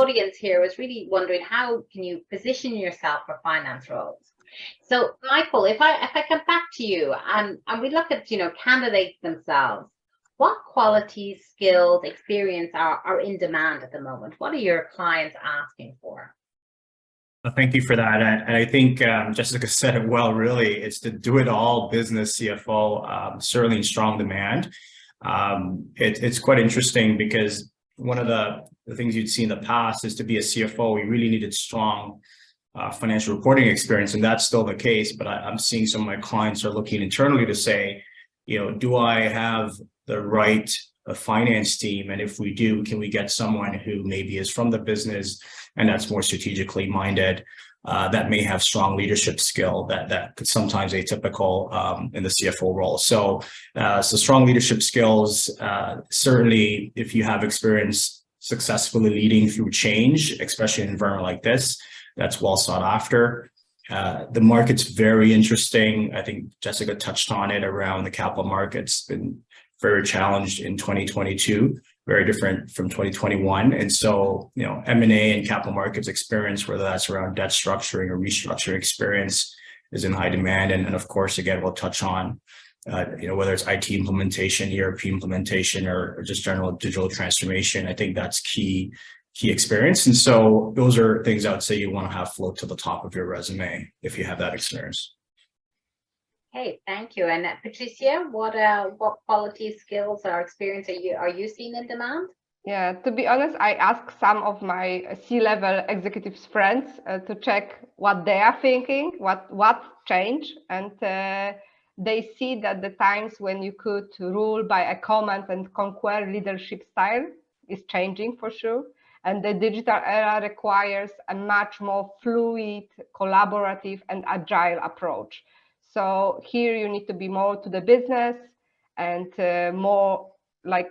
audience here was really wondering, how can you position yourself for finance roles? So, Michael, if I come back to you and we look at, candidates themselves, what qualities, skills, experience are in demand at the moment? What are your clients asking for? Well, thank you for that. And I think Jessica said it well, really. It's the do-it-all business CFO, certainly in strong demand. It's quite interesting because one of the things you'd see in the past is to be a CFO, we really needed strong financial reporting experience, and that's still the case. But I'm seeing some of my clients are looking internally to say, do I have the right finance team? And if we do, can we get someone who maybe is from the business and that's more strategically minded, that may have strong leadership skill that could sometimes atypical in the CFO role. So strong leadership skills, certainly if you have experience successfully leading through change, especially in an environment like this, that's well sought after. The market's very interesting. I think Jessica touched on it around the capital markets, been very challenged in 2022, very different from 2021. And so, M&A and capital markets experience, whether that's around debt structuring or restructuring experience, is in high demand. And of course, again, we'll touch on, whether it's IT implementation, ERP implementation, or just general digital transformation. I think that's key experience. And so those are things I would say you want to have float to the top of your resume if you have that experience. Okay, thank you. And Patricia, what quality, skills, or experience are you seeing in demand? Yeah, to be honest, I asked some of my C-level executives friends to check what they are thinking, what changed, and they see that the times when you could rule by a command and conquer leadership style is changing for sure. And the digital era requires a much more fluid, collaborative, and agile approach. So here you need to be more to the business and more like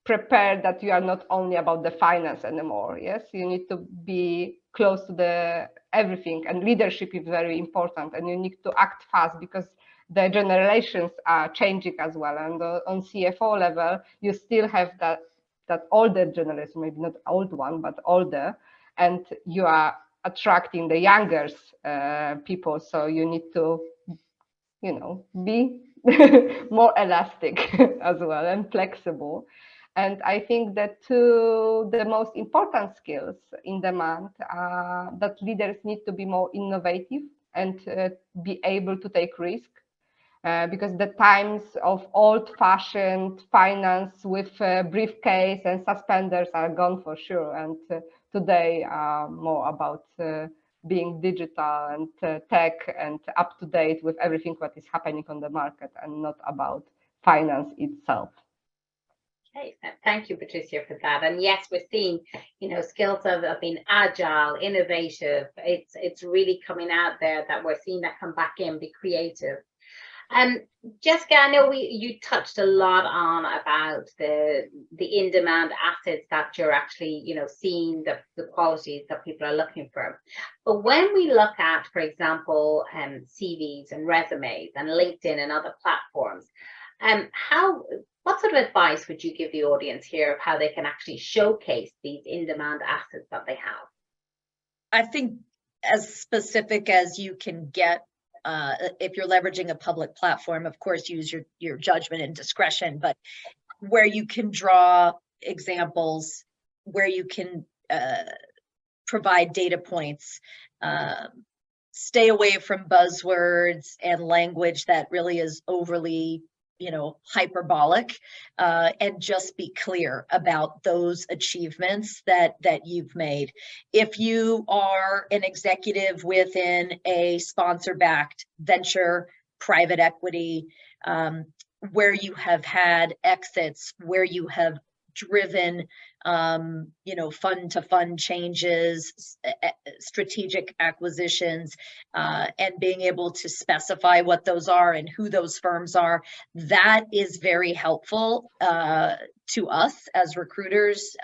prepared that you are not only about the finance anymore. Yes, you need to be close to the everything, and leadership is very important. And you need to act fast because the generations are changing as well. And on CFO level, you still have that older generation, maybe not old one, but older, and you are attracting the younger people. So you need to be more elastic as well and flexible. And I think that the most important skills in demand are that leaders need to be more innovative and be able to take risk, because the times of old-fashioned finance with briefcase and suspenders are gone for sure. And today are more about being digital and tech and up to date with everything that is happening on the market, and not about finance itself. Okay, thank you, Patricia, for that. And yes, we're seeing, skills of being agile, innovative. It's really coming out there that we're seeing that come back in, be creative. Jessica, I know you touched a lot on about the in-demand assets that you're actually, seeing the qualities that people are looking for. But when we look at, for example, CVs and resumes and LinkedIn and other platforms, what sort of advice would you give the audience here of how they can actually showcase these in-demand assets that they have? I think as specific as you can get. If you're leveraging a public platform, of course, use your judgment and discretion, but where you can draw examples, where you can provide data points, stay away from buzzwords and language that really is overly hyperbolic, and just be clear about those achievements that you've made. If you are an executive within a sponsor-backed venture, private equity, where you have had exits, where you have driven fund to fund changes, strategic acquisitions, and being able to specify what those are and who those firms are, that is very helpful to us as recruiters.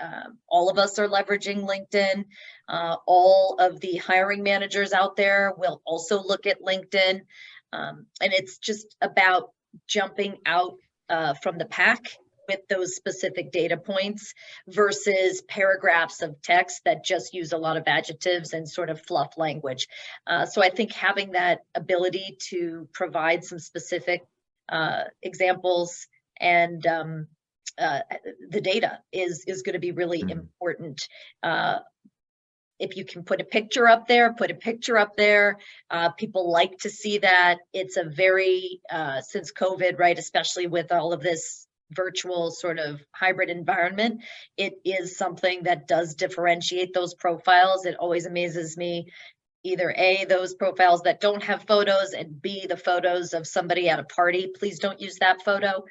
All of us are leveraging LinkedIn. All of the hiring managers out there will also look at LinkedIn. And it's just about jumping out from the pack with those specific data points versus paragraphs of text that just use a lot of adjectives and sort of fluff language. So I think having that ability to provide some specific examples and the data is going to be really important. If you can put a picture up there, put a picture up there. People like to see that. It's a very, since COVID, right, especially with all of this virtual sort of hybrid environment, it is something that does differentiate those profiles. It always amazes me, either A, those profiles that don't have photos, and B, the photos of somebody at a party. Please don't use that photo.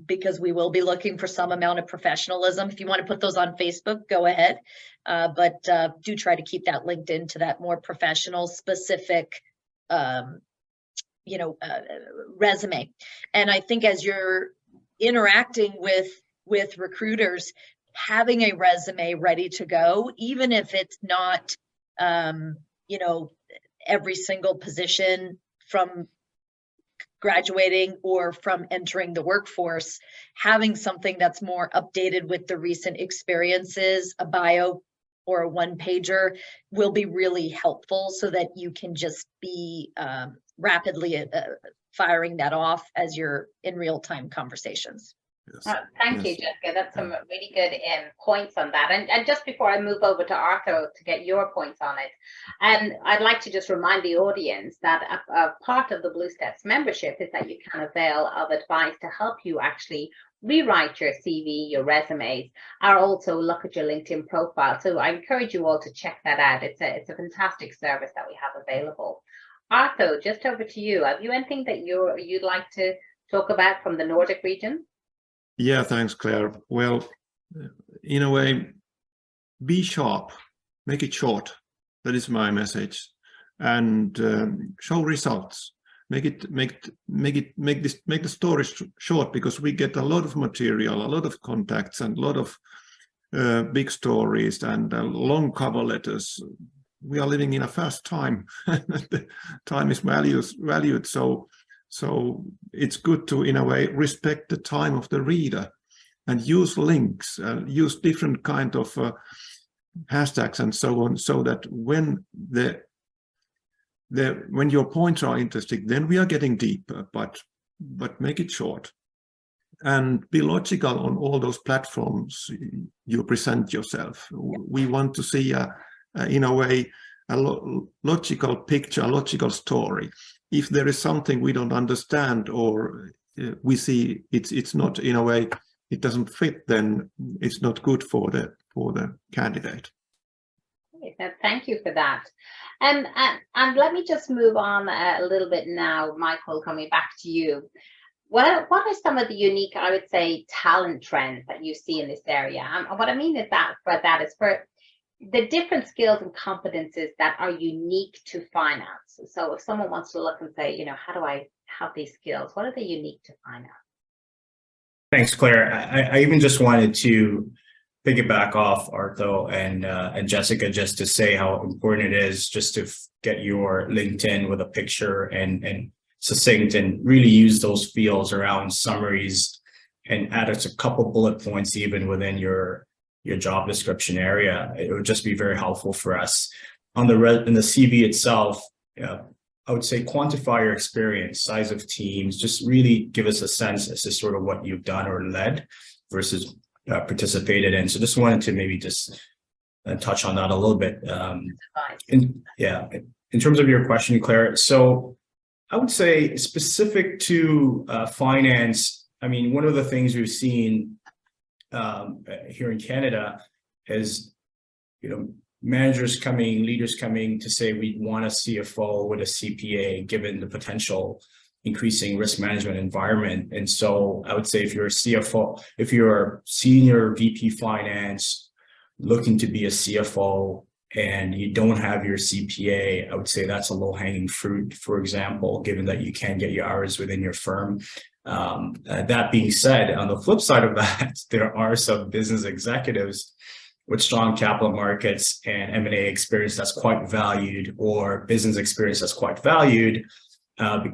Because we will be looking for some amount of professionalism. If you want to put those on Facebook, go ahead. But do try to keep that linked into that more professional, specific, resume. And I think as you're interacting with recruiters, having a resume ready to go, even if it's not, every single position from graduating or from entering the workforce, having something that's more updated with the recent experiences, a bio or a one-pager will be really helpful so that you can just be rapidly firing that off as you're in real-time conversations. Yes. Thank you, Jessica. That's some really good points on that. And just before I move over to Arthur to get your points on it, I'd like to just remind the audience that a part of the BlueSteps membership is that you can avail of advice to help you actually rewrite your CV, your resumes, or also look at your LinkedIn profile. So I encourage you all to check that out. It's a fantastic service that we have available. Arthur, just over to you. Have you anything that you'd like to talk about from the Nordic region? Yeah, thanks, Claire. Well, in a way, be sharp, make it short. That is my message, and show results. Make the story short, because we get a lot of material, a lot of contacts, and a lot of big stories and long cover letters. We are living in a fast time. Time is valued, so it's good to, in a way, respect the time of the reader and use links, use different kind of hashtags and so on, so that when when your points are interesting, then we are getting deeper, but make it short. And be logical on all those platforms you present yourself. We want to see, in a way, a logical picture, a logical story. If there is something we don't understand, or we see it's not, in a way, it doesn't fit, then it's not good for the candidate. Thank you for that. And let me just move on a little bit now, Michael, coming back to you. What are some of the unique, I would say, talent trends that you see in this area? And what I mean is that is for the different skills and competences that are unique to finance. So if someone wants to look and say, how do I have these skills? What are they unique to finance? Thanks, Claire. I even just wanted to piggyback off Artho and Jessica, just to say how important it is just to get your LinkedIn with a picture and succinct, and really use those fields around summaries and add a couple bullet points even within your job description area. It would just be very helpful for us. In the CV itself, I would say quantify your experience, size of teams, just really give us a sense as to sort of what you've done or led versus participated in. So just wanted to maybe just touch on that a little bit. In terms of your question, Claire, so I would say specific to finance, I mean, one of the things we've seen here in Canada is, managers coming, leaders coming to say we want a CFO with a CPA, given the potential increasing risk management environment. And so I would say if you're a CFO, if you're a senior VP finance looking to be a CFO and you don't have your CPA, I would say that's a low-hanging fruit, for example, given that you can get your hours within your firm. That being said, on the flip side of that, there are some business executives with strong capital markets and M&A experience that's quite valued, or business experience that's quite valued,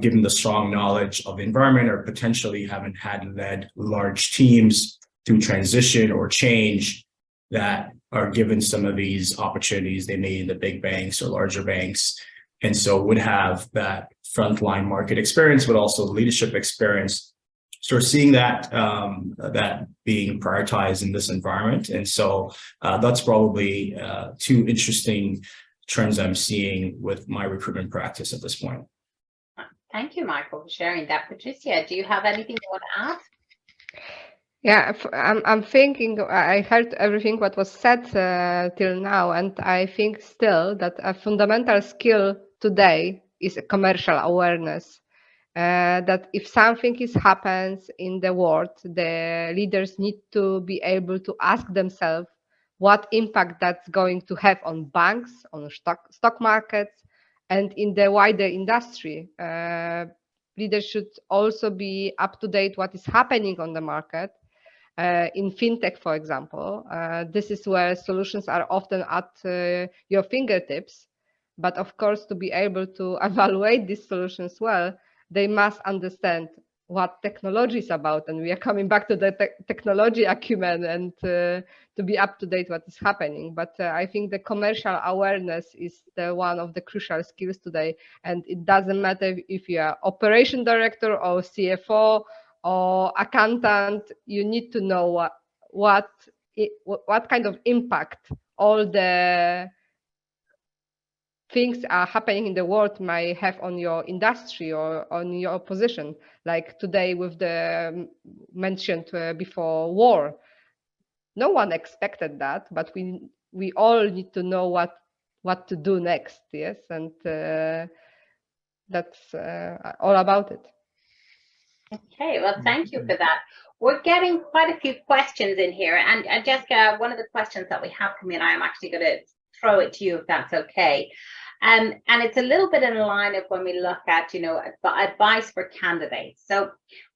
given the strong knowledge of the environment, or potentially haven't had led large teams through transition or change that are given some of these opportunities they made in the big banks or larger banks. And so would have that frontline market experience, but also leadership experience. So we're seeing that that being prioritized in this environment. And so that's probably two interesting trends I'm seeing with my recruitment practice at this point. Thank you, Michael, for sharing that. Patricia, do you have anything you want to add? Yeah, I'm thinking, I heard everything what was said till now, and I think still that a fundamental skill today is a commercial awareness. That if something happens in the world, the leaders need to be able to ask themselves what impact that's going to have on banks, on stock markets, and in the wider industry. Leaders should also be up to date what is happening on the market. In FinTech, for example, this is where solutions are often at your fingertips. But of course, to be able to evaluate these solutions well, they must understand what technology is about. And we are coming back to the technology acumen and to be up to date what is happening. But I think the commercial awareness is one of the crucial skills today. And it doesn't matter if you are operation director or CFO or accountant, you need to know what kind of impact all the things are happening in the world might have on your industry or on your position. Like today with the mentioned before war, no one expected that, but we all need to know what to do next. Yes, and that's all about it. Okay, well, thank you for that. We're getting quite a few questions in here, and Jessica, one of the questions that we have come in, I am actually going to throw it to you if that's okay. And it's a little bit in line of when we look at, advice for candidates. So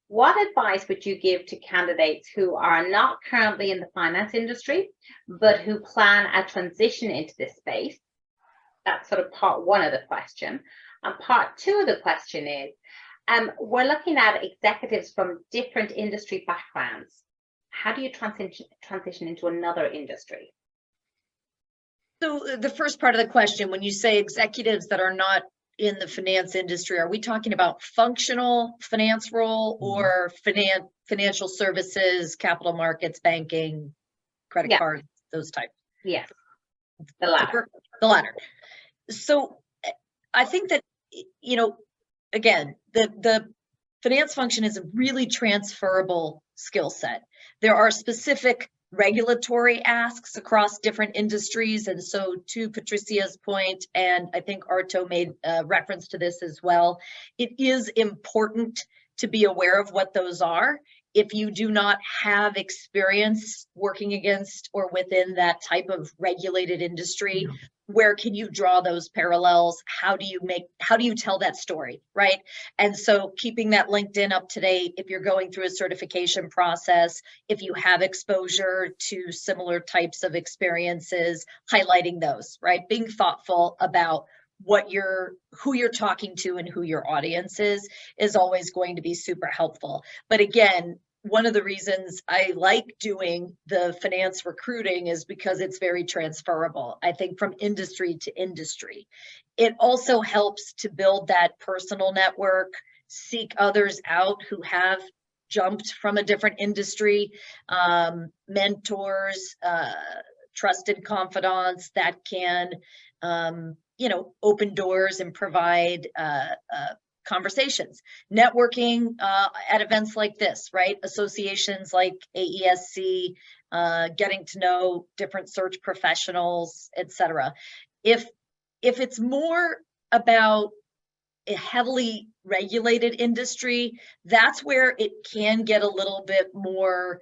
what advice would you give to candidates who are not currently in the finance industry, but who plan a transition into this space? That's sort of part one of the question. And part two of the question is, we're looking at executives from different industry backgrounds. How do you transition into another industry? So the first part of the question, when you say executives that are not in the finance industry, are we talking about functional finance role or financial services, capital markets, banking, credit cards, those types? Yes, the latter. The latter. So I think that, again, the finance function is a really transferable skill set. There are specific regulatory asks across different industries. And so to Patricia's point, and I think Arto made reference to this as well, it is important to be aware of what those are. If you do not have experience working against or within that type of regulated industry, where can you draw those parallels? How do you tell that story, right? And so keeping that LinkedIn up to date, if you're going through a certification process, if you have exposure to similar types of experiences, highlighting those, right? Being thoughtful about who you're talking to and who your audience is always going to be super helpful. But again, one of the reasons I like doing the finance recruiting is because it's very transferable, I think, from industry to industry. It also helps to build that personal network, seek others out who have jumped from a different industry, mentors, trusted confidants that can, open doors and provide conversations, networking at events like this, right? Associations like AESC, getting to know different search professionals, etc. If it's more about a heavily regulated industry, that's where it can get a little bit more,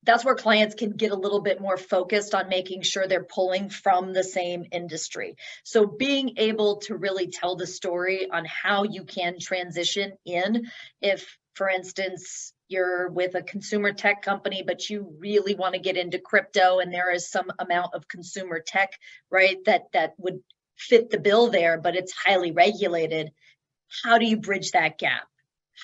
that's where clients can get a little bit more focused on making sure they're pulling from the same industry. So being able to really tell the story on how you can transition in, if, for instance, you're with a consumer tech company, but you really want to get into crypto and there is some amount of consumer tech, right, that would fit the bill there, but it's highly regulated. How do you bridge that gap?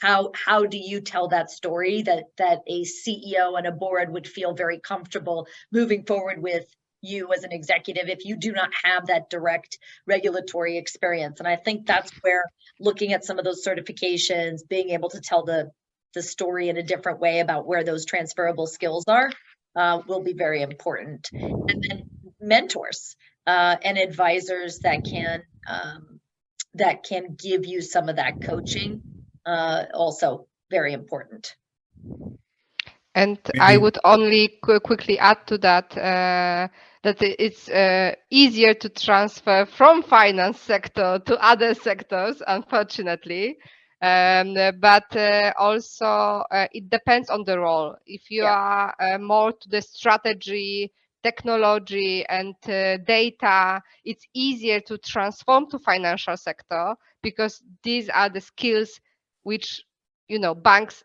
How do you tell that story that a CEO and a board would feel very comfortable moving forward with you as an executive if you do not have that direct regulatory experience? And I think that's where looking at some of those certifications, being able to tell the story in a different way about where those transferable skills are, will be very important. And then mentors and advisors that can give you some of that coaching, also very important. And I would only quickly add to that that it's easier to transfer from finance sector to other sectors, unfortunately. But also it depends on the role. If you are more to the strategy, technology, and data, it's easier to transform to financial sector because these are the skills which, banks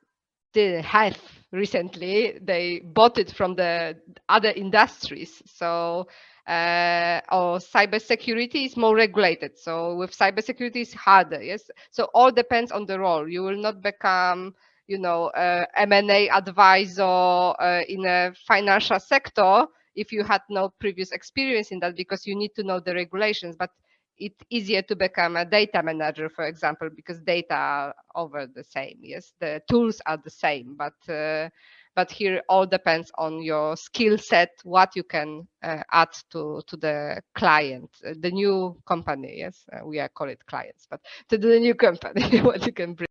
didn't have recently. They bought it from the other industries. So or cybersecurity is more regulated. So with cybersecurity it's harder. Yes. So all depends on the role. You will not become, M&A advisor in a financial sector if you had no previous experience in that, because you need to know the regulations. But it's easier to become a data manager, for example, because data are over the same. Yes, the tools are the same, but here all depends on your skill set, what you can add to the client, the new company. Yes, we call it clients, but to the new company, what you can bring.